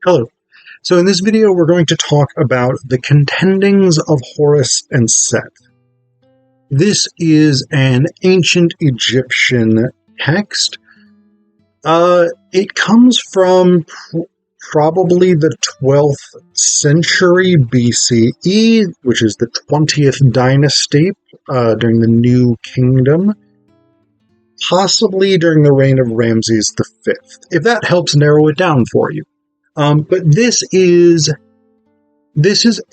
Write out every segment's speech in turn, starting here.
Hello. So in this video, we're going to talk about the Contendings of Horus and Seth. This is an ancient Egyptian text. It comes from probably the 12th century BCE, which is the 20th dynasty during the New Kingdom, possibly during the reign of Ramses V, if that helps narrow it down for you. But this is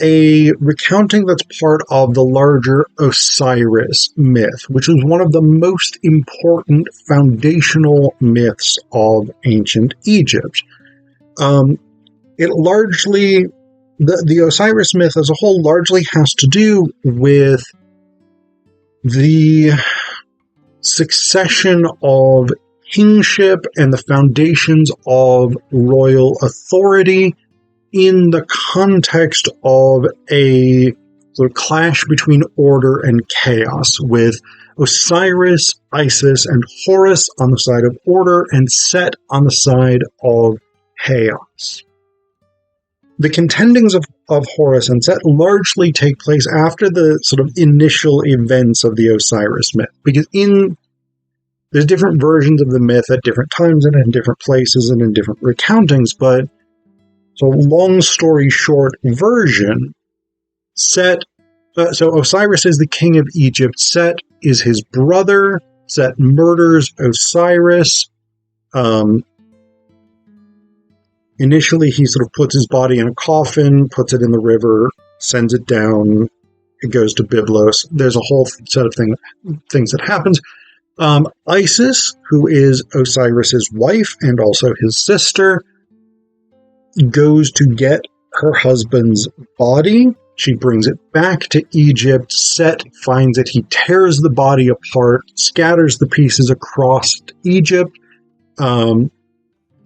a recounting that's part of the larger Osiris myth, which was one of the most important foundational myths of ancient Egypt. It largely, the Osiris myth as a whole largely has to do with the succession of kingship and the foundations of royal authority in the context of a sort of clash between order and chaos, with Osiris, Isis, and Horus on the side of order and Set on the side of chaos. The contendings of Horus and Set largely take place after the sort of initial events of the Osiris myth, because there's different versions of the myth at different times and in different places and in different recountings, but so long story short version, so Osiris is the king of Egypt, Set is his brother, Set murders Osiris. Initially he sort of puts his body in a coffin, puts it in the river, sends it down, it goes to Byblos. There's a whole set of things that happens. Isis, who is Osiris's wife and also his sister, goes to get her husband's body. She brings it back to Egypt. Set finds it. He tears the body apart, scatters the pieces across Egypt.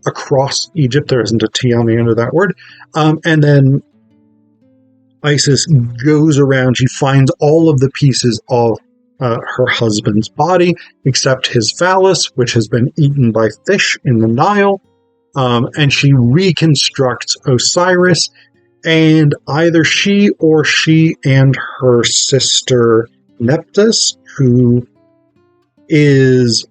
Across Egypt, there isn't a T on the end of that word. And then Isis goes around. She finds all of the pieces of her husband's body, except his phallus, which has been eaten by fish in the Nile, and she reconstructs Osiris, and either she and her sister Nephthys, who is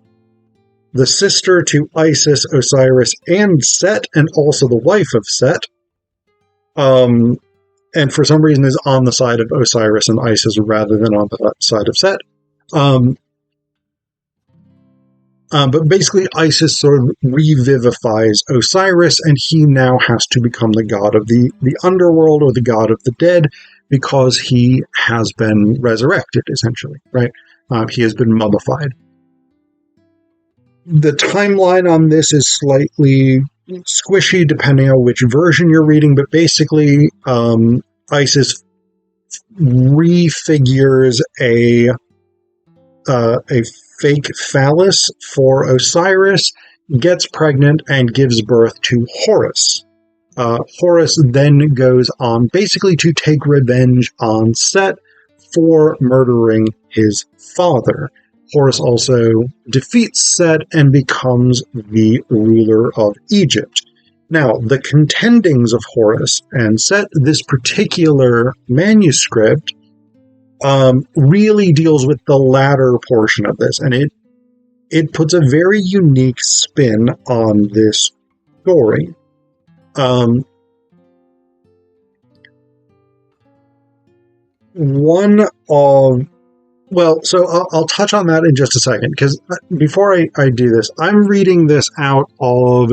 the sister to Isis, Osiris, and Set, and also the wife of Set, and for some reason is on the side of Osiris and Isis rather than on the side of Set. But basically Isis sort of revivifies Osiris, and he now has to become the god of the underworld, or the god of the dead, because he has been resurrected, essentially, right? He has been mummified. The timeline on this is slightly squishy depending on which version you're reading, but basically Isis refigures a fake phallus for Osiris, gets pregnant, and gives birth to Horus. Horus then goes on basically to take revenge on Set for murdering his father. Horus also defeats Set and becomes the ruler of Egypt. Now, the Contendings of Horus and Set, this particular manuscript, really deals with the latter portion of this, and it puts a very unique spin on this story. I'll touch on that in just a second, because before I do this, I'm reading this out of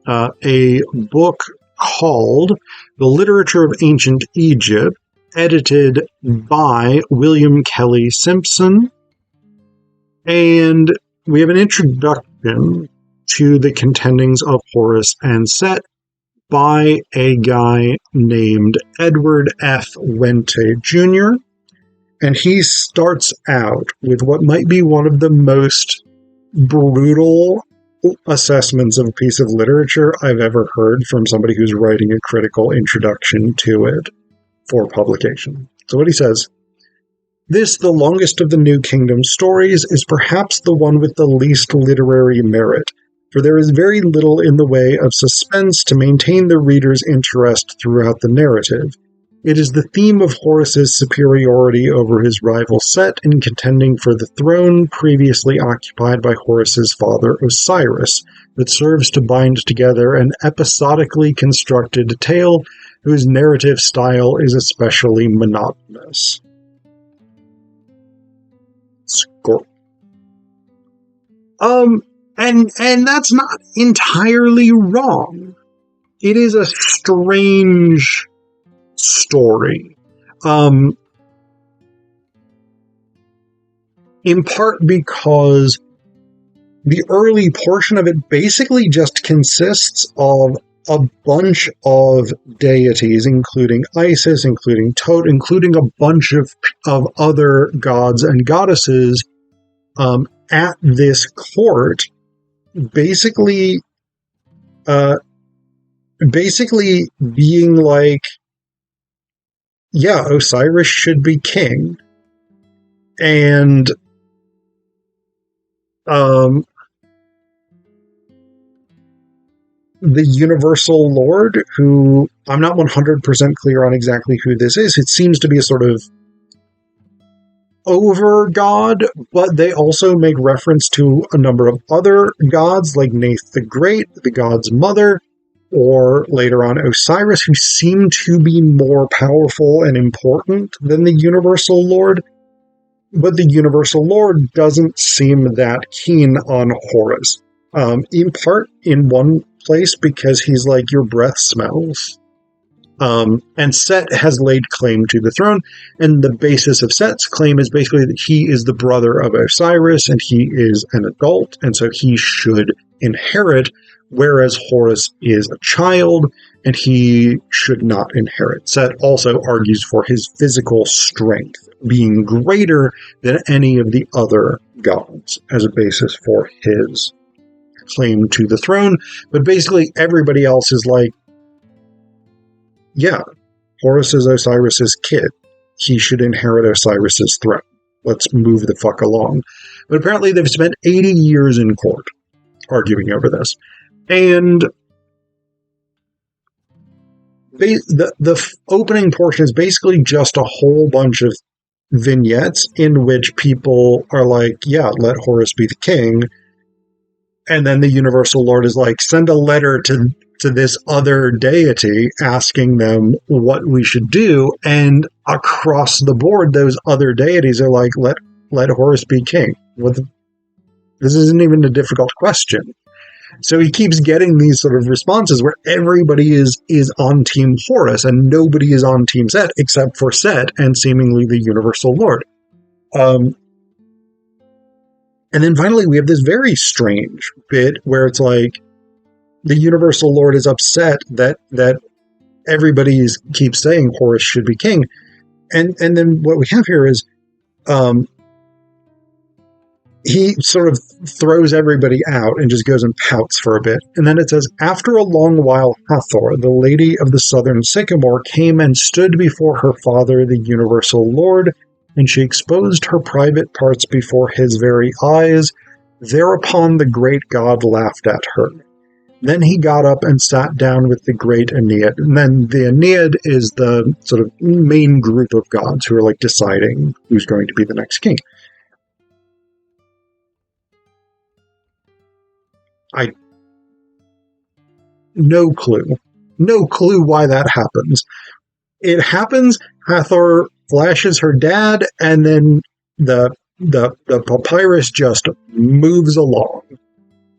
a book called The Literature of Ancient Egypt, edited by William Kelly Simpson, and we have an introduction to the Contendings of Horus and Set by a guy named Edward F. Wente Jr., and he starts out with what might be one of the most brutal assessments of a piece of literature I've ever heard from somebody who's writing a critical introduction to it for publication. So what he says: "This, the longest of the New Kingdom stories, is perhaps the one with the least literary merit. for there is very little in the way of suspense to maintain the reader's interest throughout the narrative. It is the theme of Horus's superiority over his rival Set in contending for the throne previously occupied by Horus's father Osiris that serves to bind together an episodically constructed tale whose narrative style is especially monotonous. Score. And that's not entirely wrong. It is a strange story. In part because the early portion of it basically just consists of a bunch of deities, including Isis, including Tot, including a bunch of other gods and goddesses at this court, basically being like, yeah, Osiris should be king. And the Universal Lord, who I'm not 100% clear on exactly who this is. It seems to be a sort of over god, but they also make reference to a number of other gods, like Nath the Great, the god's mother, or later on Osiris, who seem to be more powerful and important than the Universal Lord. But the Universal Lord doesn't seem that keen on Horus. In part, in one place, because he's like, your breath smells. And Set has laid claim to the throne, and the basis of Set's claim is basically that he is the brother of Osiris, and he is an adult, and so he should inherit, whereas Horus is a child, and he should not inherit. Set also argues for his physical strength being greater than any of the other gods as a basis for his claim to the throne, but basically everybody else is like, yeah, Horus is Osiris's kid. He should inherit Osiris's throne. Let's move the fuck along. But apparently they've spent 80 years in court arguing over this. And the opening portion is basically just a whole bunch of vignettes in which people are like, yeah, let Horus be the king. And then the Universal Lord is like, send a letter to this other deity asking them what we should do. And across the board, those other deities are like, let Horus be king. This isn't even a difficult question. So he keeps getting these sort of responses where everybody is on Team Horus and nobody is on Team Set except for Set and seemingly the Universal Lord. And then finally we have this very strange bit where it's like the Universal Lord is upset that everybody keeps saying Horus should be king. And then what we have here is he sort of throws everybody out and just goes and pouts for a bit. And then it says, after a long while, Hathor, the lady of the southern sycamore, came and stood before her father, the Universal Lord, and she exposed her private parts before his very eyes. Thereupon the great god laughed at her. Then he got up and sat down with the great Aeneid. And then the Aeneid is the sort of main group of gods who are like deciding who's going to be the next king. No clue why that happens. It happens, Hathor flashes her dad, and then the papyrus just moves along.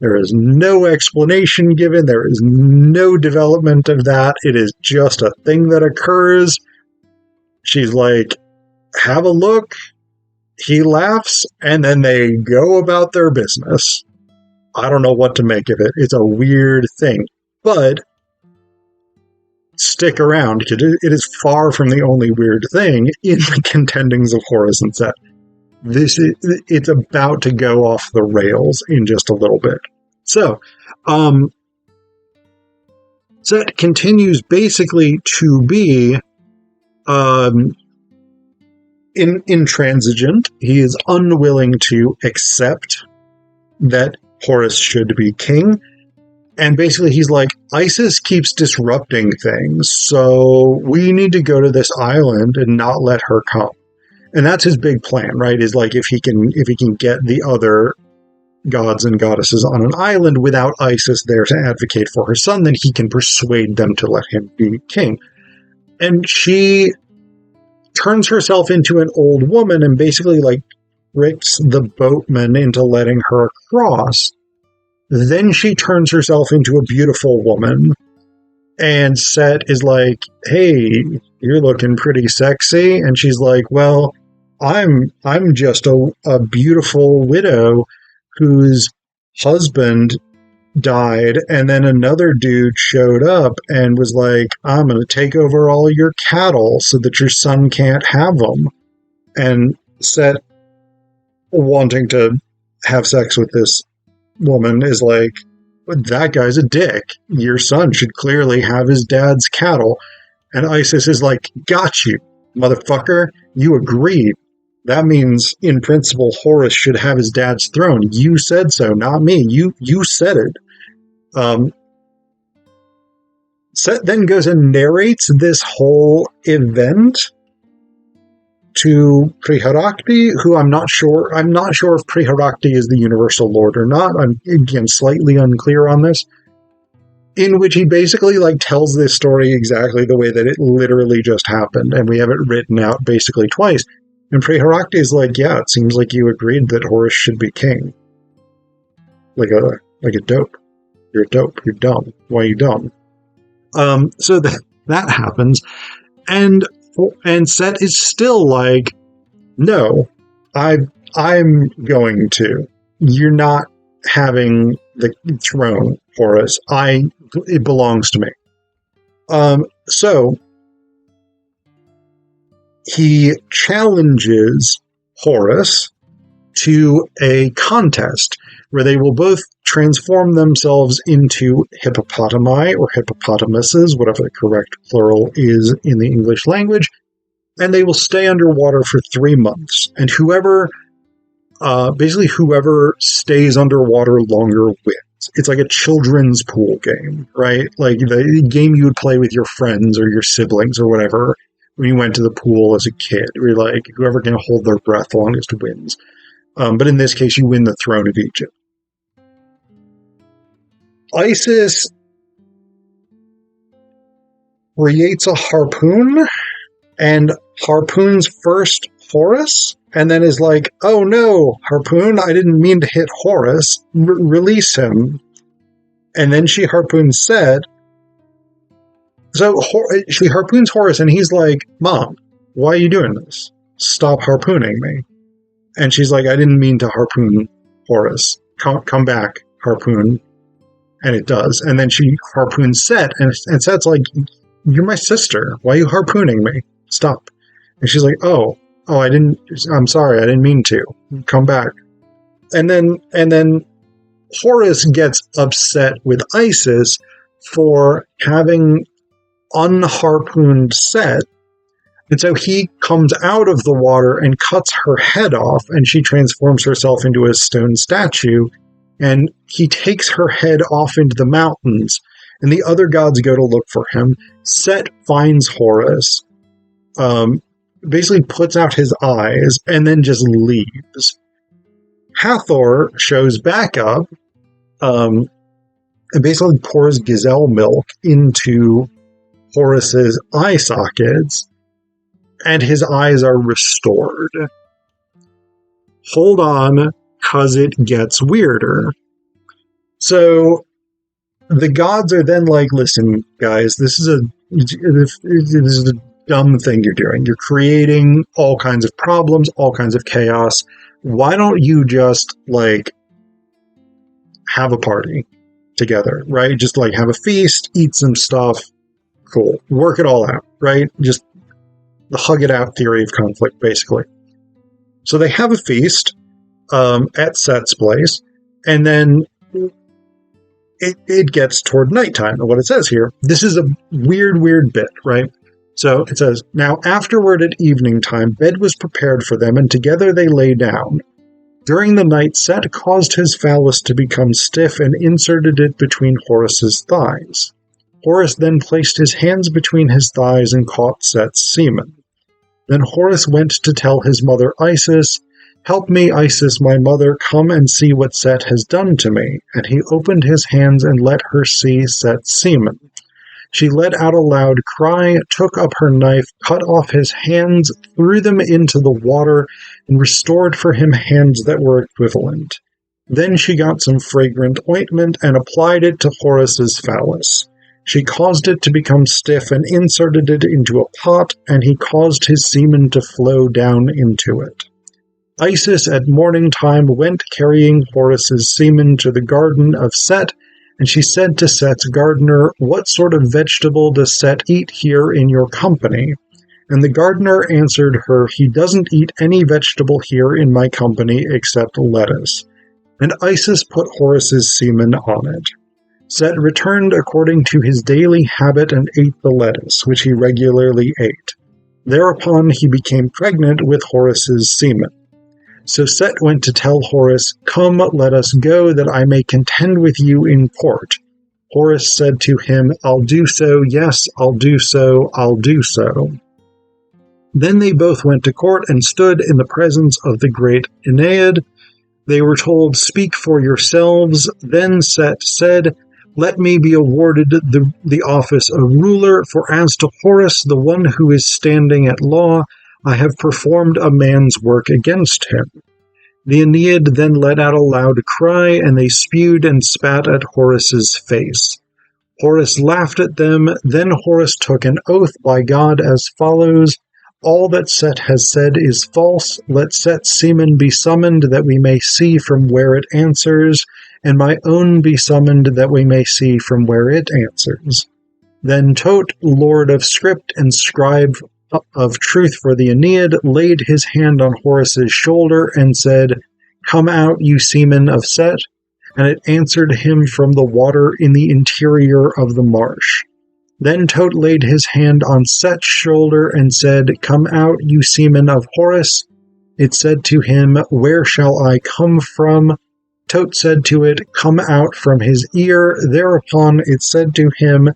There is no explanation given, there is no development of that, it is just a thing that occurs. She's like, have a look, he laughs, and then they go about their business. I don't know what to make of it. It's a weird thing. But stick around, because it is far from the only weird thing in the Contendings of Horus and Seth. It's about to go off the rails in just a little bit. So, Seth continues basically to be intransigent. He is unwilling to accept that Horus should be king. And basically he's like, Isis keeps disrupting things, so we need to go to this island and not let her come. And that's his big plan, right? Is like if he can get the other gods and goddesses on an island without Isis there to advocate for her son, then he can persuade them to let him be king. And she turns herself into an old woman and basically like tricks the boatman into letting her across. Then she turns herself into a beautiful woman, and Set is like, hey, you're looking pretty sexy. And she's like, well, I'm just a beautiful widow whose husband died, and then another dude showed up and was like, I'm going to take over all your cattle so that your son can't have them. And Set, wanting to have sex with this woman, is like, that guy's a dick. Your son should clearly have his dad's cattle. And Isis is like, got you, motherfucker. You agreed. That means, in principle, Horus should have his dad's throne. You said so, not me. You said it. Set then goes and narrates this whole event to Priharakti, who I'm not sure if Priharakti is the universal lord or not. I'm, again, slightly unclear on this. In which he basically like tells this story exactly the way that it literally just happened, and we have it written out basically twice. And Priharakti is like, yeah, it seems like you agreed that Horus should be king. Like a dope. You're a dope. You're dumb. Why are you dumb? So that happens. And Set is still like, no, I'm going to. You're not having the throne, Horus. It belongs to me. So he challenges Horus to a contest where they will both transform themselves into hippopotami or hippopotamuses, whatever the correct plural is in the English language, and they will stay underwater for 3 months. And whoever stays underwater longer wins. It's like a children's pool game, right? Like the game you would play with your friends or your siblings or whatever when you went to the pool as a kid. Where like whoever can hold their breath longest wins. But in this case, you win the throne of Egypt. Isis creates a harpoon and harpoons first Horus, and then is like, oh no, harpoon, I didn't mean to hit Horus. Release him. And then she harpoons Set. So she harpoons Horus, and he's like, Mom, why are you doing this? Stop harpooning me. And she's like, I didn't mean to harpoon Horus. Come back, harpoon. And it does. And then she harpoons Set, and Set's like, you're my sister. Why are you harpooning me? Stop. And she's like, I'm sorry, I didn't mean to. Come back. And then Horus gets upset with Isis for having unharpooned Set. And so he comes out of the water and cuts her head off, and she transforms herself into a stone statue. And he takes her head off into the mountains, and the other gods go to look for him. Set finds Horus, basically puts out his eyes, and then just leaves. Hathor shows back up, and basically pours gazelle milk into Horus's eye sockets, and his eyes are restored. Hold on, 'cause it gets weirder. So the gods are then like, listen, guys, this is a dumb thing you're doing. You're creating all kinds of problems, all kinds of chaos. Why don't you just like have a party together, right? Just like have a feast, eat some stuff. Cool. Work it all out, right? Just the hug it out theory of conflict, basically. So they have a feast at Set's place, and then it gets toward nighttime. And what it says here, this is a weird bit, right? So it says, now afterward at evening time, bed was prepared for them, and together they lay down. During the night, Set caused his phallus to become stiff and inserted it between Horus's thighs. Horus then placed his hands between his thighs and caught Set's semen. Then Horus went to tell his mother Isis, "Help me, Isis, my mother, come and see what Set has done to me." And he opened his hands and let her see Set's semen. She let out a loud cry, took up her knife, cut off his hands, threw them into the water, and restored for him hands that were equivalent. Then she got some fragrant ointment and applied it to Horus's phallus. She caused it to become stiff and inserted it into a pot, and he caused his semen to flow down into it. Isis at morning time went carrying Horus's semen to the garden of Set, and she said to Set's gardener, "What sort of vegetable does Set eat here in your company?" And the gardener answered her, "He doesn't eat any vegetable here in my company except lettuce." And Isis put Horus's semen on it. Set returned according to his daily habit and ate the lettuce, which he regularly ate. Thereupon he became pregnant with Horus's semen. So Set went to tell Horus, "Come, let us go, that I may contend with you in court." Horus said to him, "I'll do so, yes, I'll do so, I'll do so." Then they both went to court and stood in the presence of the great Aeneid. They were told, "Speak for yourselves." Then Set said, "Let me be awarded the office of ruler, for as to Horus, the one who is standing at law, I have performed a man's work against him." The Aeneid then let out a loud cry, and they spewed and spat at Horus's face. Horus laughed at them. Then Horus took an oath by God as follows: "All that Set has said is false. Let Set's semen be summoned, that we may see from where it answers, and my own be summoned, that we may see from where it answers." Then Tot, lord of script and scribe of truth for the Aeneid, laid his hand on Horus's shoulder and said, "Come out, you semen of Set." And it answered him from the water in the interior of the marsh. Then Tot laid his hand on Set's shoulder and said, "Come out, you semen of Horus." It said to him, "Where shall I come from?" Tot said to it, "Come out from his ear." Thereupon it said to him,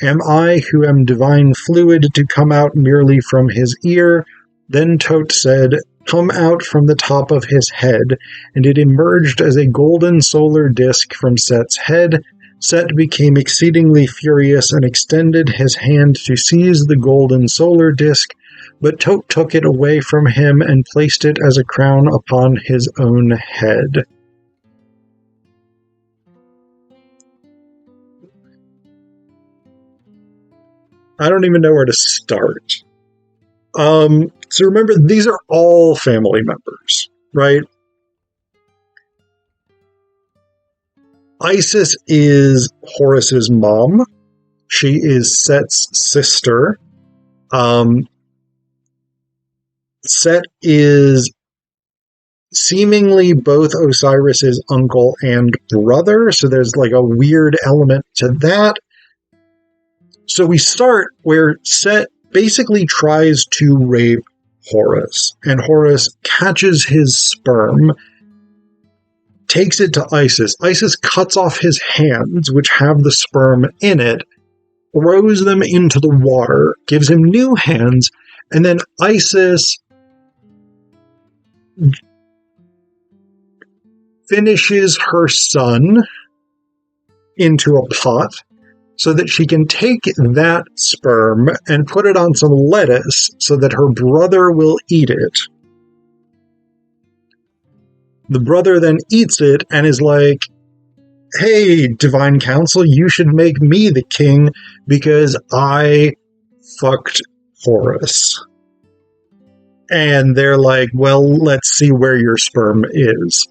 "Am I, who am divine fluid, to come out merely from his ear?" Then Tot said, "Come out from the top of his head," and it emerged as a golden solar disk from Set's head. Set became exceedingly furious and extended his hand to seize the golden solar disk, but Tot took it away from him and placed it as a crown upon his own head. I don't even know where to start. So remember, these are all family members, right? Isis is Horus's mom. She is Set's sister. Set is seemingly both Osiris's uncle and brother, so there's like a weird element to that. So we start where Set basically tries to rape Horus, and Horus catches his sperm, takes it to Isis. Isis cuts off his hands, which have the sperm in it, throws them into the water, gives him new hands, and then Isis finishes her son into a pot so that she can take that sperm and put it on some lettuce so that her brother will eat it. The brother then eats it and is like, "Hey, divine council, you should make me the king because I fucked Horus." And they're like, "Well, let's see where your sperm is."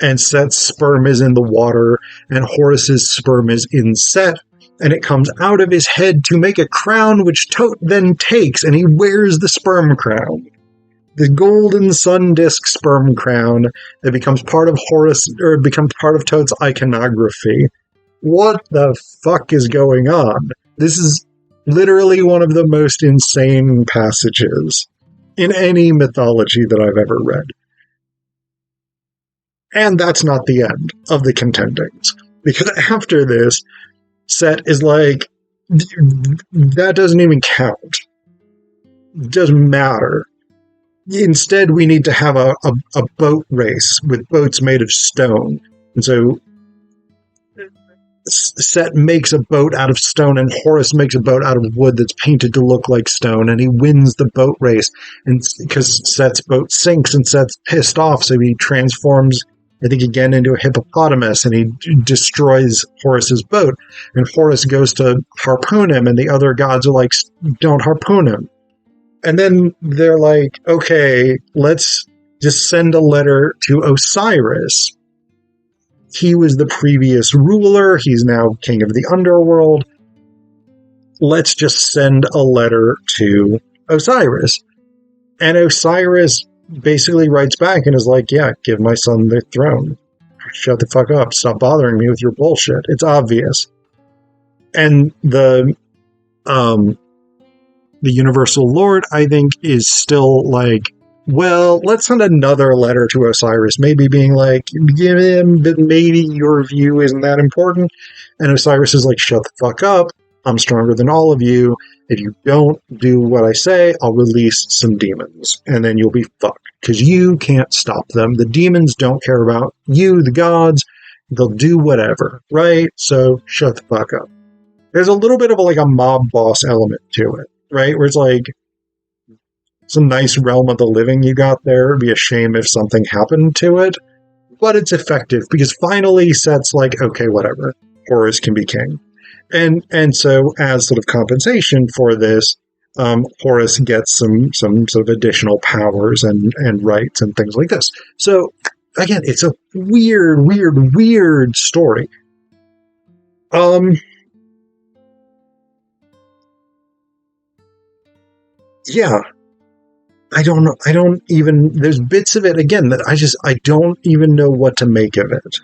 And Set's sperm is in the water, and Horus's sperm is in Set, and it comes out of his head to make a crown, which Tot then takes, and he wears the sperm crown. The golden sun disk sperm crown that becomes part of becomes part of Tot's iconography. What the fuck is going on? This is literally one of the most insane passages in any mythology that I've ever read. And that's not the end of the Contendings. Because after this, Set is like, that doesn't even count. It doesn't matter. Instead, we need to have a boat race with boats made of stone. And so Set makes a boat out of stone, and Horus makes a boat out of wood that's painted to look like stone, and he wins the boat race. And because Set's boat sinks, and Set's pissed off, so he transforms, I think, again into a hippopotamus, and he destroys Horus's boat. And Horus goes to harpoon him, and the other gods are like, don't harpoon him. And then they're like, okay, let's just send a letter to Osiris. He was the previous ruler. He's now king of the underworld. Let's just send a letter to Osiris. And Osiris basically writes back and is like, yeah, give my son the throne. Shut the fuck up. Stop bothering me with your bullshit. It's obvious. And the Universal Lord, I think, is still like, well, let's send another letter to Osiris, maybe being like, yeah, but maybe your view isn't that important. And Osiris is like, shut the fuck up. I'm stronger than all of you. If you don't do what I say, I'll release some demons. And then you'll be fucked. Because you can't stop them. The demons don't care about you, the gods. They'll do whatever, right? So shut the fuck up. There's a little bit of like a mob boss element to it, right? Where it's like, it's a nice realm of the living you got there. It'd be a shame if something happened to it. But it's effective because finally Set's like, okay, whatever. Horus can be king. And so as sort of compensation for this, Horus gets some sort of additional powers and rights and things like this. So again, it's a weird story. Yeah. I don't know. I don't even, there's bits of it, again, that I don't even know what to make of it.